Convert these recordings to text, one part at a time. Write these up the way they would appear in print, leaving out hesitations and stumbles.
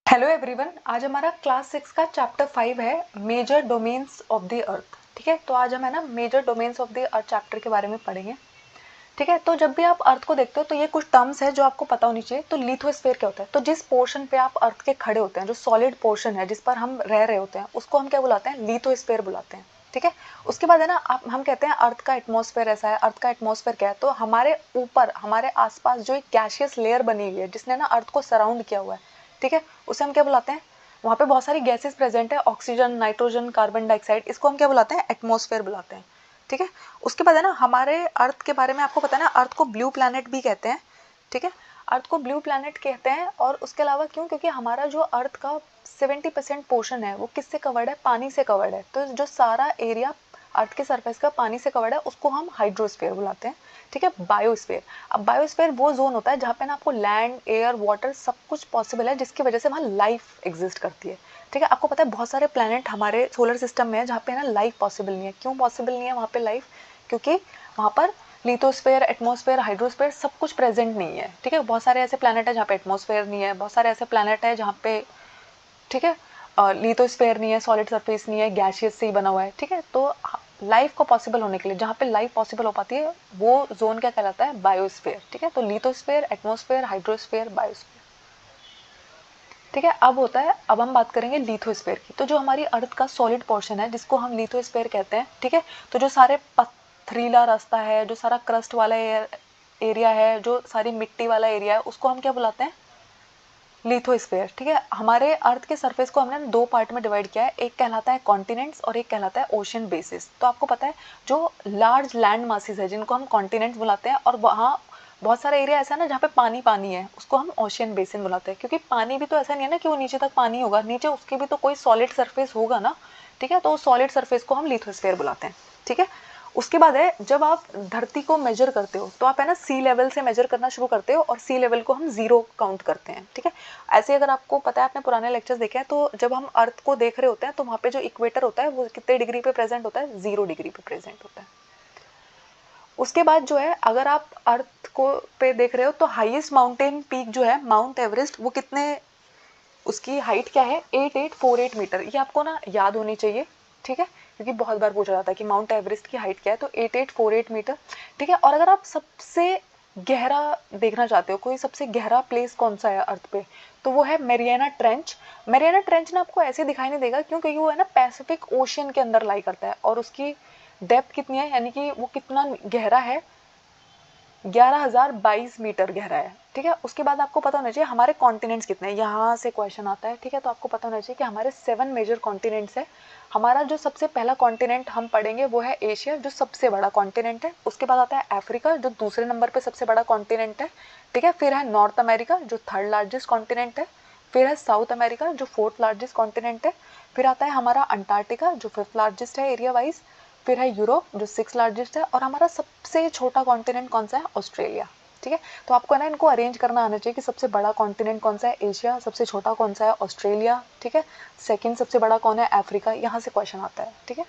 Hello everyone, आज हमारा class 6 का चैप्टर 5 है major domains of the earth. ठीक है, तो आज हम है ना major domains of the earth chapter के बारे में पढ़ेंगे। ठीक है, तो जब भी आप अर्थ को देखते हो तो ये कुछ टर्म्स है जो आपको पता होनी चाहिए। तो लिथोस्फीयर क्या होता है? तो जिस पोर्शन पे आप अर्थ के खड़े होते हैं, जो सॉलिड पोर्शन है जिस पर हम रह रहे होते हैं, उसको हम क्या बुलाते हैं? लिथोस्फीयर बुलाते हैं। ठीक है, उसके बाद है ना हम कहते हैं अर्थ का एटमॉस्फेयर ऐसा है। अर्थ का एटमॉस्फेयर क्या है? तो हमारे ऊपर, हमारे आसपास जो एक गैसियस लेयर बनी हुई है जिसने ना अर्थ को सराउंड किया हुआ है, ठीक है, उसे हम क्या बुलाते हैं? वहाँ पे बहुत सारी गैसेस प्रेजेंट है, ऑक्सीजन, नाइट्रोजन, कार्बन डाइऑक्साइड, इसको हम क्या बुलाते हैं? एटमॉस्फेयर बुलाते हैं। ठीक है, उसके बाद है ना हमारे अर्थ के बारे में आपको पता है ना, अर्थ को ब्लू प्लैनेट भी कहते हैं। ठीक है, अर्थ को ब्लू प्लैनेट कहते हैं। और उसके अलावा क्यों? क्योंकि हमारा जो अर्थ का 70% पोर्शन है वो किससे कवर्ड है? पानी से कवर्ड है। तो जो सारा एरिया अर्थ के सरफेस का पानी से कवर्ड है उसको हम हाइड्रोस्फीयर बुलाते हैं। ठीक है, बायोस्फीयर। अब बायोस्फीयर वो जोन होता है जहाँ पे ना आपको लैंड, एयर, वाटर सब कुछ पॉसिबल है, जिसकी वजह से वहाँ लाइफ एग्जिस्ट करती है। ठीक है, आपको पता है बहुत सारे प्लैनेट हमारे सोलर सिस्टम में है जहाँ पे ना लाइफ पॉसिबल नहीं है। क्यों पॉसिबल नहीं है वहाँ पे लाइफ? क्योंकि वहाँ पर लिथोस्फेयर, एटमॉस्फेयर, हाइड्रोस्फेयर सब कुछ प्रेजेंट नहीं है। ठीक है, बहुत सारे ऐसे प्लैनेट है जहाँ पे एटमॉस्फेयर नहीं है, बहुत सारे ऐसे प्लैनेट है जहाँ पे, ठीक है, लिथोस्फेयर नहीं है, सॉलिड सरफेस नहीं है, गैसियस से ही बना हुआ है। ठीक है, तो लाइफ को पॉसिबल होने के लिए जहाँ पे लाइफ पॉसिबल हो पाती है वो जोन क्या कहलाता है? बायोस्फीयर। ठीक है, तो लिथोस्फेयर, एटमॉस्फेयर, हाइड्रोस्फेयर, बायोस्फीयर। ठीक है, अब हम बात करेंगे लिथोस्फेयर की। तो जो हमारी अर्थ का सॉलिड पोर्शन है जिसको हम लिथोस्फेयर कहते हैं, ठीक है, तो जो सारे पथरीला रास्ता है, जो सारा क्रस्ट वाला एरिया है, जो सारी मिट्टी वाला एरिया है, उसको हम क्या बुलाते हैं? लिथोस्फेयर। ठीक है, हमारे अर्थ के सरफेस को हमने दो पार्ट में डिवाइड किया है, एक कहलाता है कॉन्टिनेंट्स और एक कहलाता है ओशन बेसिस। तो आपको पता है जो लार्ज लैंड मासेस है जिनको हम कॉन्टिनेंट्स बुलाते हैं, और वहाँ बहुत सारा एरिया ऐसा है ना जहाँ पे पानी पानी है, उसको हम ओशियन बेसिन बुलाते हैं। क्योंकि पानी भी तो ऐसा नहीं है ना कि वो नीचे तक पानी होगा, नीचे उसके भी तो कोई सॉलिड सरफेस होगा ना। ठीक है, तो उस सॉलिड सरफेस को हम लिथोस्फेयर बुलाते हैं। ठीक है, उसके बाद है जब आप धरती को मेजर करते हो तो आप है ना सी लेवल से मेजर करना शुरू करते हो, और सी लेवल को हम जीरो काउंट करते हैं। ठीक है, ऐसे अगर आपको पता है, आपने पुराने लेक्चर्स देखे हैं, तो जब हम अर्थ को देख रहे होते हैं तो वहाँ पे जो इक्वेटर होता है वो कितने डिग्री पे प्रेजेंट होता है? 0 डिग्री पे प्रेजेंट होता है। उसके बाद जो है अगर आप अर्थ को पे देख रहे हो तो हाईएस्ट माउंटेन पीक जो है माउंट एवरेस्ट, वो कितने, उसकी हाइट क्या है? 8848 मीटर। ये आपको ना याद होनी चाहिए। ठीक है, क्योंकि बहुत बार पूछा जाता है कि माउंट एवरेस्ट की हाइट क्या है, तो 8848 मीटर। ठीक है, और अगर आप सबसे गहरा देखना चाहते हो, कोई सबसे गहरा प्लेस कौन सा है अर्थ पे, तो वो है मैरियाना ट्रेंच। मैरियाना ट्रेंच ना आपको ऐसे दिखाई नहीं देगा क्योंकि वो है ना पैसिफिक ओशियन के अंदर लाई करता है, और उसकी डेप्थ कितनी है, यानी कि वो कितना गहरा है? 11,022 मीटर गहरा है। ठीक है, उसके बाद आपको पता होना चाहिए हमारे कॉन्टिनेंट्स कितने हैं, यहाँ से क्वेश्चन आता है। ठीक है, तो आपको पता होना चाहिए कि हमारे 7 मेजर कॉन्टिनेंट्स है। हमारा जो सबसे पहला कॉन्टिनेंट हम पढ़ेंगे वो है एशिया, जो सबसे बड़ा कॉन्टिनेंट है। उसके बाद आता है अफ्रीका, जो दूसरे नंबर पे सबसे बड़ा कॉन्टिनेंट है। ठीक है, फिर है नॉर्थ अमेरिका, जो थर्ड लार्जेस्ट कॉन्टिनेंट है। फिर है साउथ अमेरिका, जो फोर्थ लार्जेस्ट कॉन्टिनेंट है। फिर आता है हमारा अंटार्कटिका, जो फिफ्थ लार्जेस्ट है एरिया वाइज। फिर है यूरोप, जो 6 लार्जेस्ट है। और हमारा सबसे छोटा कॉन्टिनेंट कौन सा है? ऑस्ट्रेलिया। ठीक है, तो आपको ना इनको अरेंज करना आना चाहिए कि सबसे बड़ा कॉन्टिनेंट कौन सा है? एशिया। सबसे छोटा कौन सा है? ऑस्ट्रेलिया। ठीक है, सेकंड सबसे बड़ा कौन है? अफ्रीका। यहाँ से क्वेश्चन आता है। ठीक है,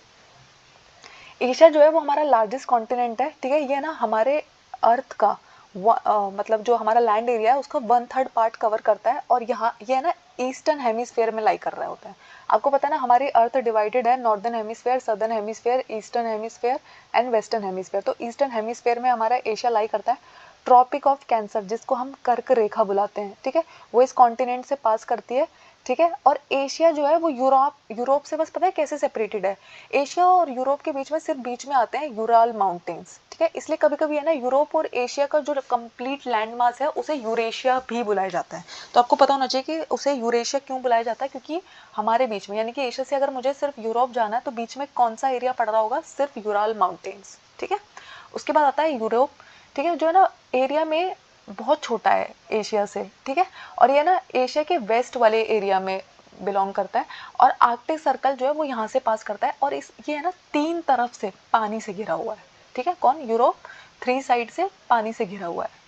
एशिया जो है वो हमारा लार्जेस्ट कॉन्टिनेंट है। ठीक है, ये ना हमारे अर्थ का मतलब जो हमारा लैंड एरिया है उसका 1/3 पार्ट कवर करता है, और यहाँ ये है ना ईस्टर्न हेमिस्फीयर में लाई कर रहा होता है। आपको पता है ना हमारी अर्थ डिवाइडेड है northern hemisphere, southern hemisphere, eastern hemisphere and western hemisphere. तो ईस्टर्न हेमिस्फीयर में हमारा एशिया लाई करता है। ट्रॉपिक ऑफ कैंसर, जिसको हम कर्क रेखा बुलाते हैं, ठीक है, वो इस कॉन्टिनेंट से पास करती है। ठीक है, और एशिया जो है वो यूरोप से बस पता है कैसे सेपरेटेड है? एशिया और यूरोप के बीच में सिर्फ बीच में आते हैं यूराल माउंटेन्स। ठीक है, इसलिए कभी कभी है ना यूरोप और एशिया का जो कंप्लीट लैंड मास है उसे यूरेशिया भी बुलाया जाता है। तो आपको पता होना चाहिए कि उसे यूरेशिया क्यों बुलाया जाता है, क्योंकि हमारे बीच में, यानी कि एशिया से अगर मुझे सिर्फ यूरोप जाना है तो बीच में कौन सा एरिया पड़ रहा होगा? सिर्फ यूराल माउंटेन्स। ठीक है, उसके बाद आता है यूरोप। ठीक है, जो है ना एरिया में बहुत छोटा है एशिया से। ठीक है, और ये ना एशिया के वेस्ट वाले एरिया में बिलोंग करता है, और आर्कटिक सर्कल जो है वो यहाँ से पास करता है, और इस ये है ना 3 तरफ से पानी से घिरा हुआ है। ठीक है, कौन? यूरोप 3 साइड से पानी से घिरा हुआ है।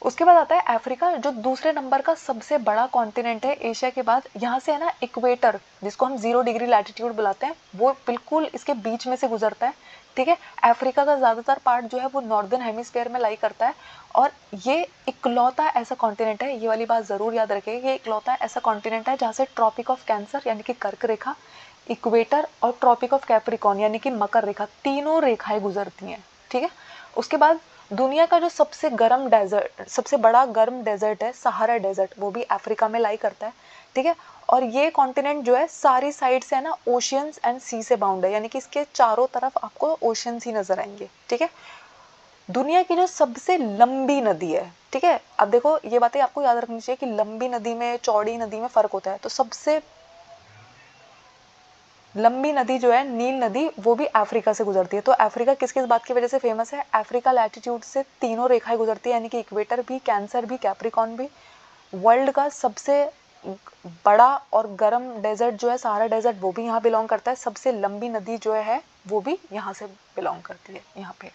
उसके बाद आता है अफ्रीका, जो दूसरे नंबर का सबसे बड़ा कॉन्टिनेंट है एशिया के बाद। यहाँ से है ना इक्वेटर, जिसको हम 0 डिग्री लैटिट्यूड बुलाते हैं, वो बिल्कुल इसके बीच में से गुजरता है। ठीक है। अफ्रीका का ज़्यादातर पार्ट जो है वो नॉर्दर्न हेमिस्फीयर में लाई करता है और ये इकलौता ऐसा कॉन्टिनेंट है, ये वाली बात ज़रूर याद रखिए, ये इकलौता ऐसा कॉन्टिनेंट है जहाँ से ट्रॉपिक ऑफ कैंसर यानी कि कर्क रेखा, इक्वेटर और ट्रॉपिक ऑफ कैप्रिकॉर्न यानी कि मकर रेखा, तीनों रेखाएं गुजरती हैं, ठीक है। उसके बाद दुनिया का जो सबसे गर्म डेजर्ट, सबसे बड़ा गर्म डेजर्ट है सहारा डेजर्ट, वो भी अफ्रीका में लाई करता है, ठीक है। और ये कॉन्टिनेंट जो है सारी साइड से है ना ओशियंस एंड सी से बाउंड है, यानी कि इसके चारों तरफ आपको ओशियंस ही नजर आएंगे, ठीक है। दुनिया की जो सबसे लंबी नदी है, ठीक है, अब देखो ये बातें आपको याद रखनी चाहिए कि लंबी नदी में चौड़ी नदी में फर्क होता है। तो सबसे लंबी नदी जो है नील नदी, वो भी अफ्रीका से गुजरती है। तो अफ्रीका किस किस बात की वजह से फेमस है? अफ्रीका लैटिट्यूड से तीनों रेखाएं गुजरती है, यानी कि इक्वेटर भी, कैंसर भी, कैप्रिकॉर्न भी। वर्ल्ड का सबसे बड़ा और गर्म डेजर्ट जो है सहारा डेजर्ट, वो भी यहाँ बिलोंग करता है। सबसे लंबी नदी जो है वो भी यहाँ से बिलोंग करती है, यहाँ पे,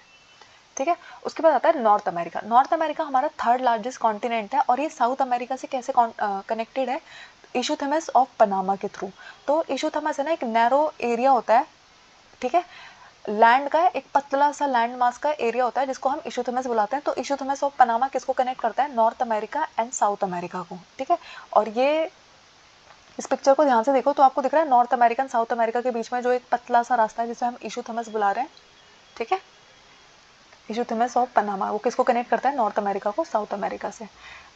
ठीक है। उसके बाद आता है नॉर्थ अमेरिका। नॉर्थ अमेरिका हमारा थर्ड लार्जेस्ट कॉन्टिनेंट है और ये साउथ अमेरिका से कैसे कनेक्टेड है? इशूथेमस ऑफ पनामा के थ्रू। तो इशूथेमस है ना एक नैरो एरिया होता है, ठीक है, लैंड का एक पतला सा लैंड मास का एरिया होता है जिसको हम इशूथेमस बुलाते हैं। तो इशूथेमस ऑफ पनामा किसको कनेक्ट करता है? North America and south America को, ठीक है। और ये इस पिक्चर को ध्यान से देखो तो आपको दिख रहा है north America and south America के बीच में जो एक पतला सा रास्ता है जिसे हम इशूथेमस बुला रहे हैं, ठीक है। इशूथेमस ऑफ पनामा वो किसको कनेक्ट करता है? नॉर्थ अमेरिका को साउथ अमेरिका से।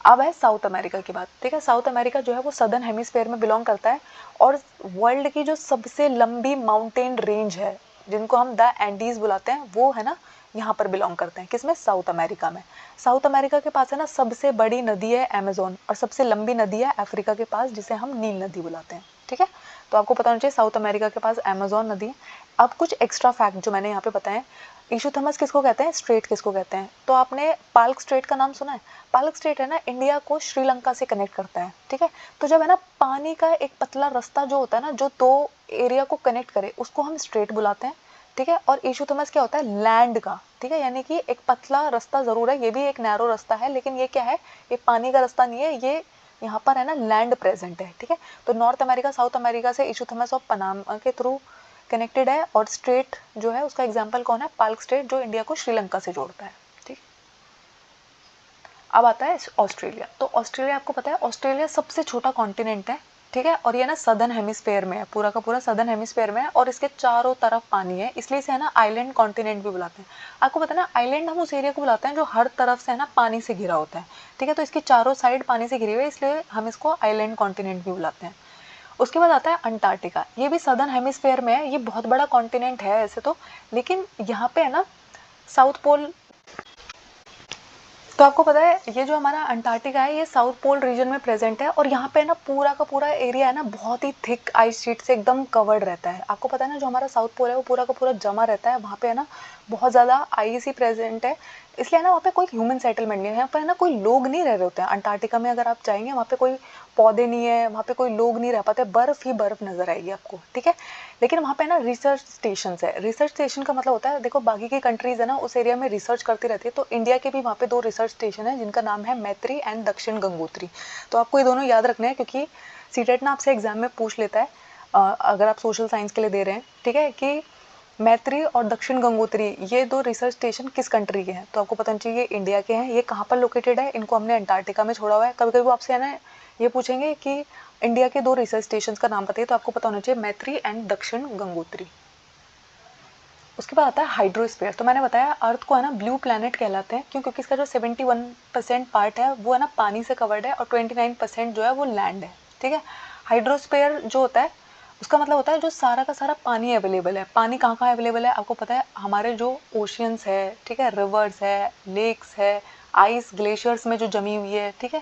अब है साउथ अमेरिका की बात, ठीक है। साउथ अमेरिका जो है वो सदर्न हेमिस्फीयर में बिलोंग करता है और वर्ल्ड की जो सबसे लंबी माउंटेन रेंज है जिनको हम द एंडीज बुलाते हैं, वो है ना यहाँ पर बिलोंग करते हैं। किसमें? साउथ अमेरिका में। साउथ अमेरिका के पास है ना सबसे बड़ी नदी है अमेजोन और सबसे लंबी नदी है अफ्रीका के पास जिसे हम नील नदी बुलाते हैं, ठीक है। तो आपको पता होना चाहिए साउथ अमेरिका के पास अमेजोन नदी है। अब कुछ एक्स्ट्रा फैक्ट जो मैंने यहाँ पे बताए, इशूथेमस किसको कहते हैं? स्ट्रेट किसको कहते हैं? तो आपने पाल्क स्ट्रेट का नाम सुना है? पाल्क स्ट्रेट है ना इंडिया को श्रीलंका से कनेक्ट करता है, ठीक है। तो जब है ना पानी का एक पतला रास्ता जो होता है ना जो दो एरिया को कनेक्ट करे उसको हम स्ट्रेट बुलाते हैं, ठीक है। और इशूथेमस क्या होता है? लैंड का, ठीक है, यानी कि एक पतला रास्ता जरूर है, ये भी एक नैरो रास्ता है लेकिन ये क्या है? ये पानी का रास्ता नहीं है, ये यहाँ पर है ना लैंड प्रेजेंट है, ठीक है। तो नॉर्थ अमेरिका साउथ अमेरिका से इशूथेमस ऑफ पनामा के थ्रू कनेक्टेड है और स्ट्रेट जो है उसका एग्जांपल कौन है? पाल्क स्ट्रेट जो इंडिया को श्रीलंका से जोड़ता है, ठीक। अब आता है ऑस्ट्रेलिया। तो ऑस्ट्रेलिया आपको पता है ऑस्ट्रेलिया सबसे छोटा कॉन्टिनेंट है, ठीक है, और ये ना सदर्न हेमिस्फीयर में है, पूरा का पूरा सदर्न हेमिस्फीयर में है और इसके चारों तरफ पानी है, इसलिए इसे है ना आइलैंड कॉन्टिनेंट भी बुलाते हैं। आपको पता है ना आइलैंड हम उस एरिया को बुलाते हैं जो हर तरफ से है ना पानी से घिरा होता है, ठीक है। तो इसकी चारों साइड पानी से घिरी हुई है इसलिए हम इसको आइलैंड कॉन्टिनेंट भी बुलाते हैं। उसके बाद आता है अंटार्कटिका। ये भी सदर्न हेमिस्फीयर में है, ये बहुत बड़ा कॉन्टिनेंट है ऐसे तो, लेकिन यहाँ पे है ना साउथ पोल। तो आपको पता है ये जो हमारा अंटार्कटिका है ये साउथ पोल रीजन में प्रेजेंट है और यहाँ पे ना पूरा का पूरा एरिया है ना बहुत ही थिक आइस शीट से एकदम कवर्ड रहता है। आपको पता है ना जो हमारा साउथ पोल है वो पूरा का पूरा जमा रहता है, वहाँ पे है ना बहुत ज़्यादा आइस ही प्रेजेंट है, इसलिए है ना वहाँ पे कोई ह्यूमन सेटलमेंट नहीं है, यहाँ पे है ना कोई लोग नहीं रह रहे होते हैं। अंटार्कटिका में अगर आप जाएंगे वहाँ पे कोई पौधे नहीं है, वहाँ पे कोई लोग नहीं रह पाते, बर्फ़ ही बर्फ़ नज़र आएगी आपको, ठीक है। लेकिन वहाँ पे ना रिसर्च स्टेशन है। रिसर्च स्टेशन का मतलब होता है देखो बाकी की कंट्रीज़ है ना उस एरिया में रिसर्च करती रहती है, तो इंडिया के भी वहाँ पे 2 रिसर्च स्टेशन है जिनका नाम है मैत्री एंड दक्षिण गंगोत्री। तो आपको ये दोनों याद रखने हैं क्योंकि सीटेट ना आपसे एग्जाम में पूछ लेता है अगर आप सोशल साइंस के लिए दे रहे हैं, ठीक है, कि मैत्री और दक्षिण गंगोत्री ये 2 रिसर्च स्टेशन किस कंट्री के हैं। तो आपको पता होना चाहिए ये इंडिया के हैं। ये कहाँ पर लोकेटेड है? इनको हमने अंटार्कटिका में छोड़ा हुआ है। कभी कभी वो आपसे है ना ये पूछेंगे कि इंडिया के 2 रिसर्च स्टेशन का नाम बताइए, तो आपको पता होना चाहिए मैत्री एंड दक्षिण गंगोत्री। उसके बाद आता है हाइड्रोस्फीयर। तो मैंने बताया अर्थ को है ना ब्लू प्लैनेट कहलाते हैं, क्यों? क्योंकि इसका जो 71% पार्ट है वो है ना पानी से कवर्ड है और 29% जो है वो लैंड है, ठीक है। हाइड्रोस्फीयर जो होता है उसका मतलब होता है जो सारा का सारा पानी अवेलेबल है। पानी कहाँ कहाँ अवेलेबल है आपको पता है? हमारे जो ओशियंस है, ठीक है, रिवर्स है, लेक्स है, आइस ग्लेशियर्स में जो जमी हुई है, ठीक है,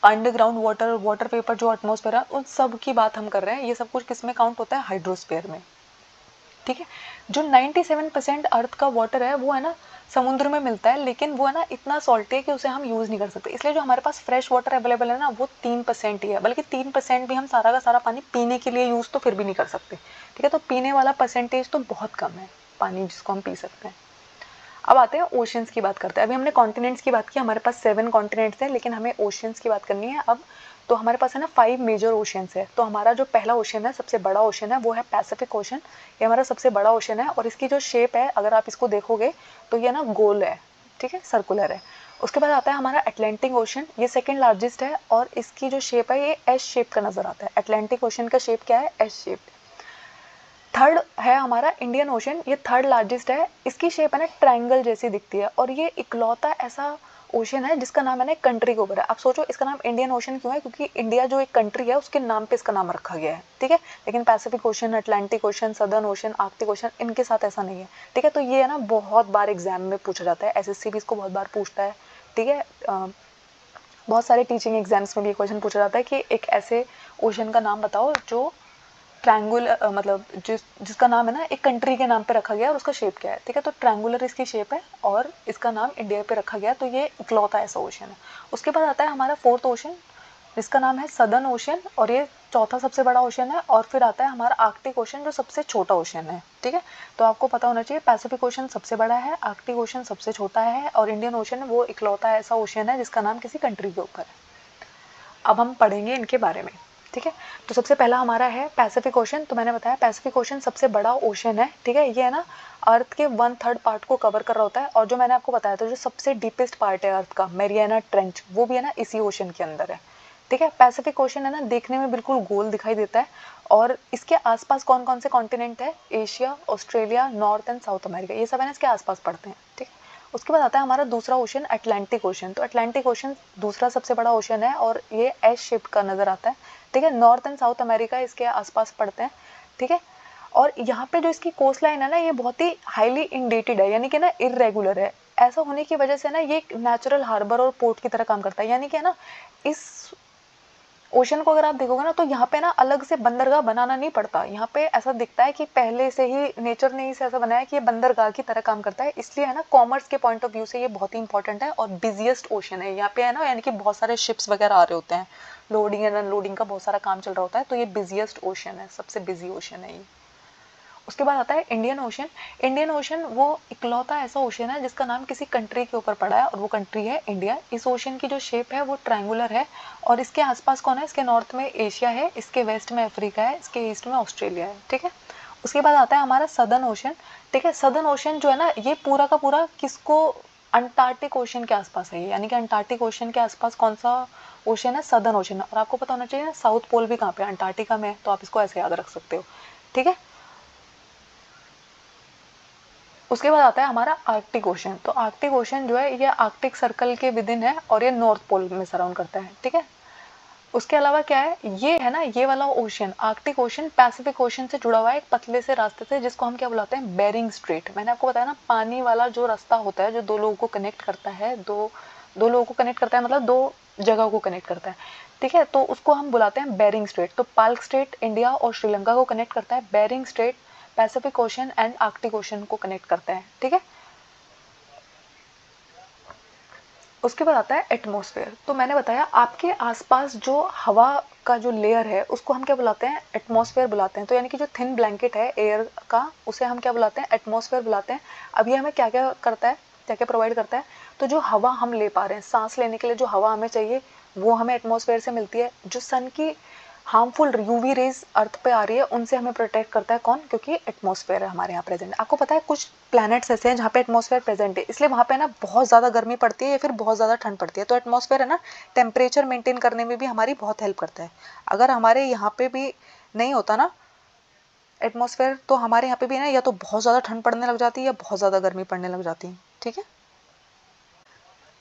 अंडरग्राउंड वाटर, वाटर वेपर जो एटमॉस्फेयर है, उन सब की बात हम कर रहे हैं। ये सब कुछ किस में काउंट होता है? हाइड्रोस्फीयर में, ठीक है। जो 97% अर्थ का वाटर है वो है ना समुद्र में मिलता है, लेकिन वो है ना इतना सॉल्टी है कि उसे हम यूज़ नहीं कर सकते, इसलिए जो हमारे पास फ्रेश वाटर अवेलेबल है ना वो 3% ही है, बल्कि 3% भी हम सारा का सारा पानी पीने के लिए यूज़ तो फिर भी नहीं कर सकते, ठीक है। तो पीने वाला परसेंटेज तो बहुत कम है पानी जिसको हम पी सकते हैं। अब आते हैं ओशंस की बात करते हैं। अभी हमने कॉन्टिनेंट्स की बात की, हमारे पास 7 कॉन्टिनेंट्स हैं, लेकिन हमें ओशंस की बात करनी है अब। तो हमारे पास है ना 5 मेजर ओशंस है। तो हमारा जो पहला ओशन है, सबसे बड़ा ओशन है, वो है पैसिफिक ओशन। ये हमारा सबसे बड़ा ओशन है और इसकी जो शेप है, अगर आप इसको देखोगे तो ये ना गोल है, ठीक है, सर्कुलर है। उसके बाद आता है हमारा अटलांटिक ओशन, ये सेकंड लार्जेस्ट है और इसकी जो शेप है ये एस शेप का नजर आता है। अटलांटिक ओशन का शेप क्या है? S shape. थर्ड है हमारा इंडियन ओशन, ये थर्ड लार्जेस्ट है। इसकी शेप है ना ट्रायंगल जैसी दिखती है और ये इकलौता ऐसा ओशन है जिसका नाम है ना कंट्री के ऊपर है। आप सोचो इसका नाम इंडियन ओशन क्यों है? क्योंकि इंडिया जो एक कंट्री है उसके नाम पे इसका नाम रखा गया है, ठीक है। लेकिन Pacific ocean, Atlantic ocean, southern ocean, Arctic ocean, इनके साथ ऐसा नहीं है, ठीक है। तो ये है ना बहुत बार एग्जाम में पूछा जाता है, एसएससी भी इसको बहुत बार पूछता है, ठीक है। बहुत सारे टीचिंग एग्जाम्स में भी क्वेश्चन पूछा जाता है कि एक ऐसे ओशन का नाम बताओ जो ट्रायंगुलर, मतलब जिसका नाम है ना एक कंट्री के नाम पे रखा गया और उसका शेप क्या है, ठीक है। तो ट्रायंगुलर इसकी शेप है और इसका नाम इंडिया पे रखा गया, तो ये इकलौता ऐसा ओशन है। उसके बाद आता है हमारा फोर्थ ओशन, जिसका नाम है सदर्न ओशन और ये चौथा सबसे बड़ा ओशन है। और फिर आता है हमारा आर्कटिक ओशन, जो सबसे छोटा ओशन है, ठीक है। तो आपको पता होना चाहिए पैसिफिक ओशन सबसे बड़ा है, आर्कटिक ओशन सबसे छोटा है और इंडियन ओशन वो इकलौता ऐसा ओशन है जिसका नाम किसी कंट्री के ऊपर है। अब हम पढ़ेंगे इनके बारे में, ठीक है। तो सबसे पहला हमारा है पैसिफिक ओशन। तो मैंने बताया पैसिफिक ओशन सबसे बड़ा ओशन है, ठीक है। ये है ना अर्थ के 1/3 पार्ट को कवर कर रहा होता है और जो मैंने आपको बताया था जो सबसे डीपेस्ट पार्ट है अर्थ का, मैरियाना ट्रेंच, वो भी है ना इसी ओशन के अंदर है, ठीक है। पैसिफिक ओशन है ना देखने में बिल्कुल गोल दिखाई देता है और इसके आसपास कौन कौन से कॉन्टिनेंट है? Asia, Australia, north and south America, ये सब है ना इसके आसपास पड़ते हैं, ठीक है। उसके बाद आता है हमारा दूसरा ओशन अटलांटिक ओशन। तो अटलांटिक ओशन दूसरा सबसे बड़ा ओशन है और ये एस शेप का नजर आता है, ठीक है। नॉर्थ एंड साउथ अमेरिका इसके आसपास पड़ते हैं, ठीक है। और यहाँ पे जो इसकी कोस्ट लाइन है ना ये बहुत ही हाईली इंडेटेड है, यानी कि ना इरेगुलर है। ऐसा होने की वजह से ना ये एक नेचुरल हार्बर और पोर्ट की तरह काम करता है, यानी कि ना इस ओशन को अगर आप देखोगे ना तो यहाँ पे ना अलग से बंदरगाह बनाना नहीं पड़ता। यहाँ पे ऐसा दिखता है कि पहले से ही नेचर ने इसे ऐसा बनाया कि ये बंदरगाह की तरह काम करता है। इसलिए है ना कॉमर्स के पॉइंट ऑफ व्यू से ये बहुत ही इंपॉर्टेंट है और बिजिएस्ट ओशन है। यहाँ पे है ना यानी कि बहुत सारे शिप्स वगैरह आ रहे होते हैं, लोडिंग एंड अनलोडिंग का बहुत सारा काम चल रहा होता है, तो ये बिजिएस्ट ओशन है, सबसे बिजी ओशन है ये। उसके बाद आता है इंडियन ओशन। इंडियन ओशन वो इकलौता ऐसा ओशन है जिसका नाम किसी कंट्री के ऊपर पड़ा है और वो कंट्री है इंडिया। इस ओशन की जो शेप है वो ट्रायंगुलर है और इसके आसपास कौन है? इसके नॉर्थ में एशिया है, इसके वेस्ट में अफ्रीका है, इसके ईस्ट में ऑस्ट्रेलिया है, ठीक है। उसके बाद आता है हमारा सदर्न ओशन, ठीक है। सदर्न ओशन जो है ना ये पूरा का पूरा किसको, अंटार्कटिक ओशन के आसपास है, यानी कि अंटार्कटिक ओशन के आसपास कौन सा ओशन है? Southern ocean. और आपको पता होना चाहिए ना साउथ पोल भी कहाँ पे? अंटार्कटिका में है, तो आप इसको ऐसे याद रख सकते हो, ठीक है। उसके बाद आता है हमारा आर्कटिक ओशन। तो आर्कटिक ओशन जो है ये आर्कटिक सर्कल के विद इन है और ये नॉर्थ पोल में सराउंड करता है, ठीक है। उसके अलावा क्या है, ये है ना ये वाला ocean Arctic ocean Pacific ocean से जुड़ा हुआ है एक पतले से रास्ते से, जिसको हम क्या बुलाते हैं? Bering Strait. मैंने आपको बताया ना पानी वाला जो रास्ता होता है जो दो लोगों को कनेक्ट करता है, दो लोगों को कनेक्ट करता है, मतलब दो जगह को कनेक्ट करता है, ठीक है। तो उसको हम बुलाते हैं बेरिंग स्ट्रेट। तो पाल्क स्ट्रेट इंडिया और श्रीलंका को कनेक्ट करता है, Bering Strait Pacific Ocean and Arctic Ocean को कनेक्ट करता है, ठीक है। उसके बाद आता है एटमॉस्फेयर। तो मैंने बताया आपके आसपास जो हवा का जो लेयर है उसको हम क्या बुलाते हैं? एटमॉस्फेयर बुलाते हैं। तो यानी कि जो थिन ब्लैंकेट है एयर का उसे हम क्या बुलाते हैं? एटमॉस्फेयर बुलाते हैं। अब ये हमें क्या क्या करता है, क्या क्या प्रोवाइड करता है? तो जो हवा हम ले पा रहे हैं, सांस लेने के लिए जो हवा हमें चाहिए वो हमें एटमॉस्फेयर से मिलती है। जो सन की हार्मफुल यूवी रेज अर्थ पे आ रही है उनसे हमें प्रोटेक्ट करता है कौन? क्योंकि एटमॉस्फेयर है हमारे यहाँ प्रेजेंट। आपको पता है कुछ प्लैनेट्स ऐसे हैं जहाँ पे एटमॉस्फेयर प्रेजेंट है, इसलिए वहाँ पे ना बहुत ज़्यादा गर्मी पड़ती है या फिर बहुत ज़्यादा ठंड पड़ती है। तो एटमॉस्फेयर है ना टेम्परेचर मेंटेन करने में भी हमारी बहुत हेल्प करता है। अगर हमारे यहाँ पे भी नहीं होता ना एटमॉस्फेयर तो हमारे यहाँ पे भी ना या तो बहुत ज़्यादा ठंड पड़ने लग जाती है या बहुत ज़्यादा गर्मी पड़ने लग जाती है, ठीक है।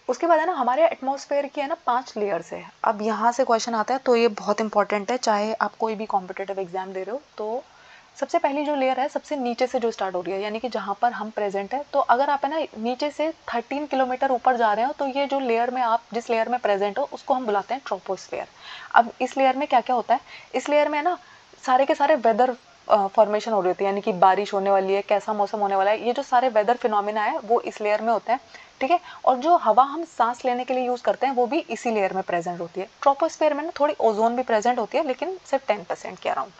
उसके बाद है ना हमारे एटमॉस्फेयर की है ना 5 लेयर्स है। अब यहाँ से क्वेश्चन आता है तो ये बहुत इंपॉर्टेंट है, चाहे आप कोई भी कॉम्पिटेटिव एग्जाम दे रहे हो। तो सबसे पहली जो लेयर है सबसे नीचे से जो स्टार्ट हो रही है, यानी कि जहाँ पर हम प्रेजेंट है, तो अगर आप है ना नीचे से 13 किलोमीटर ऊपर जा रहे हो तो ये जो लेयर में आप जिस लेयर में प्रेजेंट हो उसको हम बुलाते हैं ट्रोपोस्फेयर। अब इस लेयर में क्या क्या होता है? इस लेयर में ना सारे के सारे वेदर फॉर्मेशन हो रही होती है, यानी कि बारिश होने वाली है, कैसा मौसम होने वाला है, ये जो सारे वेदर फिनोमिना है वो इस लेयर में होते हैं, ठीक है। और जो हवा हम सांस लेने के लिए यूज करते हैं वो भी इसी लेयर में प्रेजेंट होती है। ट्रोपोस्फेयर में ना थोड़ी ओजोन भी प्रेजेंट होती है लेकिन सिर्फ 10% के अराउंड,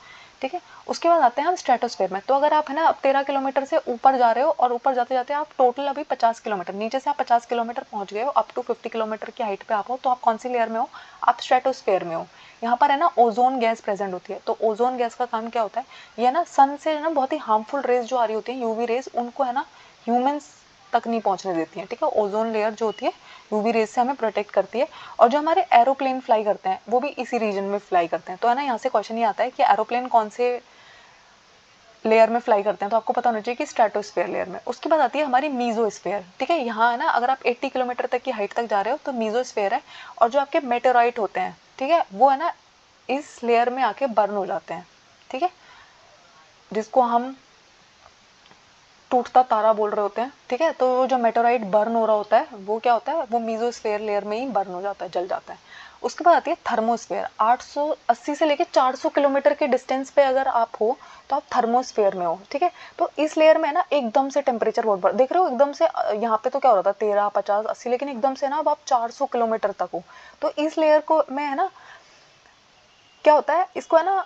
ठीक है। उसके बाद आते हैं हम स्ट्रेटोस्फेयर में। तो अगर आप है ना 13 किलोमीटर से ऊपर जा रहे हो और ऊपर जाते जाते आप टोटल अभी 50 किलोमीटर, नीचे से आप 50 किलोमीटर पहुंच गए हो, अप टू 50 किलोमीटर की हाइट पे आप हो, तो आप कौन सी लेयर में हो? आप स्ट्रेटोस्फेयर में हो। यहाँ पर है ना ओजोन गैस प्रेजेंट होती है। तो ओजोन गैस का काम क्या होता है? ये ना सन से ना बहुत ही हार्मफुल रेज जो आ रही होती है, यूवी रेज, उनको है ना ह्यूमंस तक नहीं पहुंचने देती है। ठीक है, ओजोन लेयर जो होती है यूवी रेज से हमें प्रोटेक्ट करती है। और जो हमारे एरोप्लेन फ्लाई करते हैं वो भी इसी रीजन में फ्लाई करते हैं। तो है ना यहाँ से क्वेश्चन ये आता है कि एरोप्लेन कौन से लेयर में फ्लाई करते हैं, तो आपको पता होना चाहिए कि स्ट्रेटोस्फेयर लेयर में। उसके बाद आती है हमारी मीजोस्फेयर। ठीक है, यहाँ है ना अगर आप 80 किलोमीटर तक की हाइट तक जा रहे हो तो मीजोस्फेयर है। और जो आपके मेटेराइट होते हैं, ठीक है, वो है ना इस लेयर में आके बर्न हो जाते हैं। ठीक है, जिसको हम टूटता तारा बोल रहे होते हैं। ठीक है, तो जो मेटेराइट बर्न हो रहा होता है वो क्या होता है? वो मीजोस्फेयर लेयर में ही बर्न हो जाता है, जल जाता है। उसके बाद आती है थर्मोस्फेयर। 880 से लेके 400 किलोमीटर के डिस्टेंस पे अगर आप हो तो आप थर्मोस्फेयर में हो। ठीक है, तो इस लेयर में है ना एकदम से टेम्परेचर बहुत बढ़, देख रहे हो एकदम से, यहाँ पे तो क्या हो रहा था 13, 50, 80, लेकिन एकदम से ना अब आप 400 किलोमीटर तक हो। तो इस लेयर को में है ना क्या होता है, इसको है ना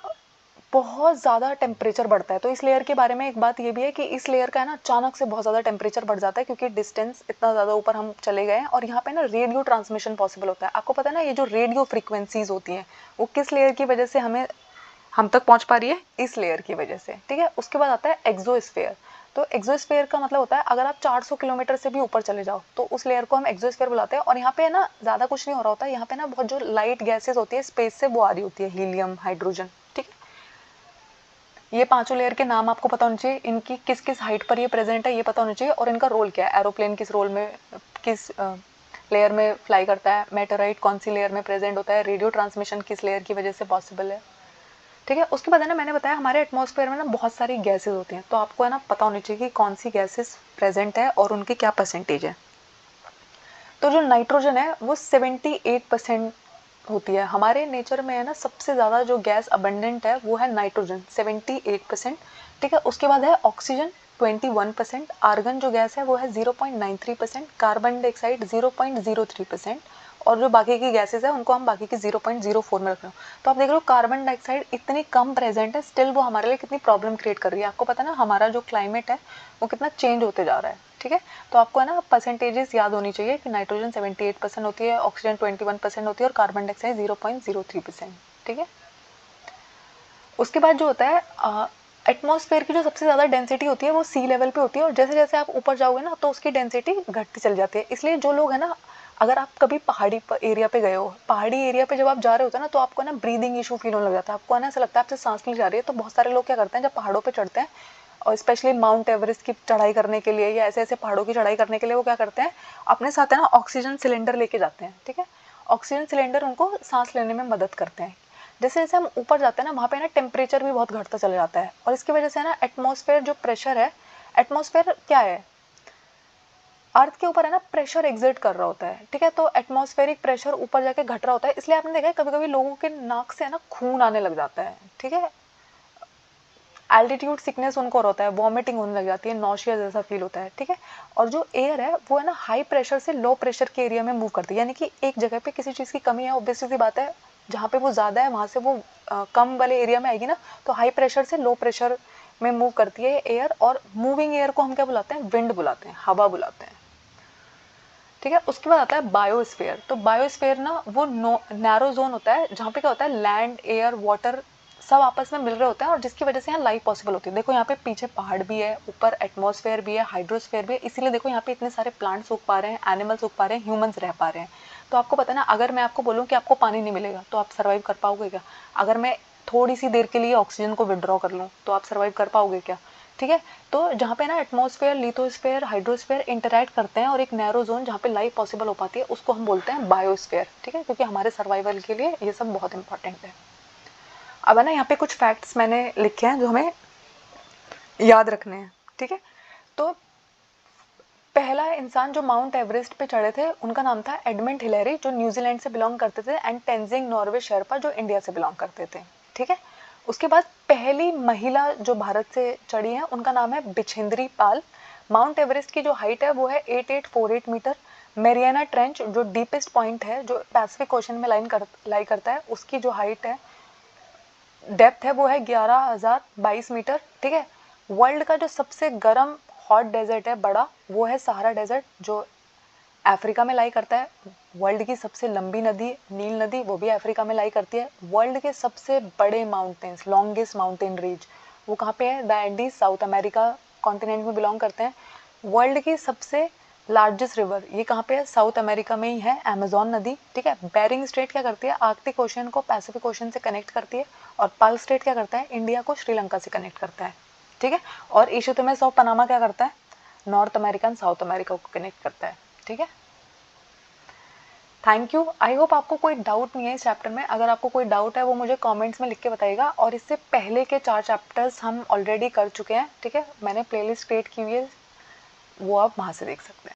बहुत ज़्यादा टेम्परेचर बढ़ता है। तो इस लेयर के बारे में एक बात ये भी है कि इस लेयर का है ना अचानक से बहुत ज़्यादा टेम्परेचर बढ़ जाता है, क्योंकि डिस्टेंस इतना ज़्यादा ऊपर हम चले गए हैं। और यहाँ पे ना रेडियो ट्रांसमिशन पॉसिबल होता है। आपको पता है ना ये जो रेडियो फ्रीक्वेंसीज होती हैं वो किस लेयर की वजह से हम तक पहुँच पा रही है? इस लेयर की वजह से। ठीक है, उसके बाद आता है एक्सोस्फेयर। तो एक्सोस्फेयर का मतलब होता है अगर आप 400 किलोमीटर से भी ऊपर चले जाओ तो उस लेयर को हम एक्सोस्फेयर बुलाते हैं। और यहाँ पे है ना ज़्यादा कुछ नहीं हो रहा होता है, यहाँ पे ना बहुत जो लाइट गैसेज होती है स्पेस से वो आ रही होती है, हीलियम, हाइड्रोजन। ठीक है, ये पांचों लेयर के नाम आपको पता होना चाहिए, इनकी किस किस हाइट पर ये प्रेजेंट है ये पता होना चाहिए, और इनका रोल क्या है। एरोप्लेन किस रोल में, किस लेयर में फ्लाई करता है, मेटेराइट कौन सी लेयर में प्रेजेंट होता है, रेडियो ट्रांसमिशन किस लेयर की वजह से पॉसिबल है। ठीक है, उसके बाद है ना मैंने बताया हमारे एटमॉस्फेयर में ना बहुत सारी गैसेज होती हैं। तो आपको है ना पता होनी चाहिए कि कौन सी गैसेज प्रेजेंट है और उनकी क्या परसेंटेज है। तो जो नाइट्रोजन है वो 78% होती है। हमारे नेचर में है ना सबसे ज़्यादा जो गैस अबंडेंट है वो है नाइट्रोजन, 78%। ठीक है, उसके बाद है ऑक्सीजन 21%, आर्गन जो गैस है वो है 0.93%, कार्बन डाइऑक्साइड 0.03%, और जो बाकी की गैसेस है उनको हम बाकी की 0.04 में रख रहे हो। तो आप देख रहे हो कार्बन डाइऑक्साइड इतनी कम प्रेजेंट है, स्टिल वो हमारे लिए कितनी प्रॉब्लम क्रिएट कर रही है। आपको पता है ना हमारा जो क्लाइमेट है वो कितना चेंज होते जा रहा है। ठीक है, तो आपको है ना परसेंटेजेस याद होनी चाहिए कि नाइट्रोजन 78% होती है, ऑक्सीजन 21% होती है, और कार्बन डाइऑक्साइड 0.03%। ठीक है, उसके बाद जो होता है एटमॉस्फेयर की जो सबसे ज़्यादा डेंसिटी होती है वो सी लेवल पे होती है, और जैसे जैसे आप ऊपर जाओगे ना तो उसकी डेंसिटी घटती चली जाती है। इसलिए जो लोग है ना, अगर आप कभी पहाड़ी एरिया पे गए हो, पहाड़ी एरिया पे जब आप जा रहे होते हैं ना तो आपको ना ब्रीदिंग इशू फील होने लग जाता है, आपको ना ऐसा लगता है आपसे सांस ली जा रही है। तो बहुत सारे लोग क्या करते हैं जब पहाड़ों पर चढ़ते हैं, और स्पेशली माउंट एवरेस्ट की चढ़ाई करने के लिए या ऐसे ऐसे पहाड़ों की चढ़ाई करने के लिए, वो क्या करते हैं अपने साथ है ना ऑक्सीजन सिलेंडर लेके जाते हैं। ठीक है, ऑक्सीजन सिलेंडर उनको सांस लेने में मदद करते हैं। जैसे जैसे हम ऊपर जाते हैं ना वहाँ पे ना टेम्परेचर भी बहुत घटता चला जाता है, और इसकी वजह से ना एटमॉस्फेयर जो प्रेशर है, एटमॉस्फेयर क्या है, अर्थ के ऊपर है ना प्रेशर एग्जर्ट कर रहा होता है। ठीक है, तो एटमॉस्फेरिक प्रेशर ऊपर जाके घट रहा होता है, इसलिए आपने देखा है कभी कभी लोगों के नाक से है ना खून आने लग जाता है। ठीक है, एल्टीट्यूड सिकनेस उनको होता है, वॉमिटिंग होने लग जाती है, नॉशिया जैसा फील होता है। ठीक है, और जो एयर है वो है ना हाई प्रेशर से लो प्रेशर के एरिया में मूव करती है, यानी कि एक जगह पे किसी चीज़ की कमी है, ऑब्वियस सी बात है जहाँ पे वो ज़्यादा है वहाँ से वो कम वाले एरिया में आएगी ना, तो हाई प्रेशर से लो प्रेशर में मूव करती है एयर। और मूविंग एयर को हम क्या बुलाते हैं? विंड बुलाते हैं, हवा बुलाते हैं। ठीक है, उसके बाद आता है बायोस्फीयर। तो बायोस्फीयर ना वो नैरो जोन होता है जहाँ पे क्या होता है लैंड, एयर, वाटर सब आपस में मिल रहे होते हैं, और जिसकी वजह से यहाँ लाइफ पॉसिबल होती है। देखो यहाँ पे पीछे पहाड़ भी है, ऊपर एटमॉस्फेयर भी है, हाइड्रोस्फेयर भी है, इसीलिए देखो यहाँ पे इतने सारे प्लांट्स उग पा रहे हैं, एनिमल्स उग पा रहे हैं, ह्यूमंस रह पा रहे हैं। तो आपको पता है ना अगर मैं आपको बोलूँ कि आपको पानी नहीं मिलेगा तो आप सर्वाइव कर पाओगे क्या? अगर मैं थोड़ी सी देर के लिए ऑक्सीजन को विड्रॉ कर लूँ तो आप सर्वाइव कर पाओगे क्या? ठीक है, तो जहाँ पे ना एटमॉस्फेयर, लिथोस्फेयर, हाइड्रोस्फेयर इंटरैक्ट करते हैं और एक नैरो जोन जहाँ पे लाइफ पॉसिबल हो पाती है उसको हम बोलते हैं बायोस्फेयर। ठीक है, क्योंकि हमारे सर्वाइवल के लिए ये सब बहुत इंपॉर्टेंट है। अब है ना यहाँ पे कुछ फैक्ट्स मैंने लिखे हैं जो हमें याद रखने हैं। ठीक है, तो पहला इंसान जो माउंट एवरेस्ट पे चढ़े थे उनका नाम था एडमंड हिलेरी, जो न्यूजीलैंड से बिलोंग करते थे, एंड तेंजिंग नॉर्वे शेरपा जो इंडिया से बिलोंग करते थे। ठीक है, उसके बाद पहली महिला जो भारत से चढ़ी है उनका नाम है बिछेंद्री पाल। माउंट एवरेस्ट की जो हाइट है वो है 8848 मीटर। मेरियाना ट्रेंच जो डीपेस्ट पॉइंट है जो पैसिफिक ओशन में लाई करता है, उसकी जो हाइट है डेप्थ है वो है 11,022 मीटर, ठीक है। वर्ल्ड का जो सबसे गर्म हॉट डेजर्ट है बड़ा, वो है सहारा डेजर्ट, जो अफ्रीका में लाई करता है। वर्ल्ड की सबसे लंबी नदी नील नदी, वो भी अफ्रीका में लाई करती है। वर्ल्ड के सबसे बड़े माउंटेन्स, लॉन्गेस्ट माउंटेन रेंज, वो कहाँ पे है? The Andes, south America continent में बिलोंग करते हैं। वर्ल्ड की सबसे लार्जेस्ट रिवर, ये कहाँ पे है? साउथ अमेरिका में ही है, अमेजोन नदी, ठीक है। बेरिंग स्ट्रेट क्या करती है? आर्कटिक ओशन को पैसिफिक ओशन से कनेक्ट करती है। और पर्ल स्ट्रेट क्या करता है? इंडिया को श्रीलंका से कनेक्ट करता है, ठीक है। और इशुतमेस ऑफ पनामा क्या करता है? North America and south America को कनेक्ट करता है, ठीक है। Thank you. आई होप आपको कोई डाउट नहीं है इस चैप्टर में। अगर आपको कोई डाउट है वो मुझे कमेंट्स में लिख के बताइएगा। और इससे पहले के 4 चैप्टर्स हम ऑलरेडी कर चुके हैं, ठीक है। मैंने प्लेलिस्ट क्रिएट की हुई है, वो आप वहाँ से देख सकते हैं।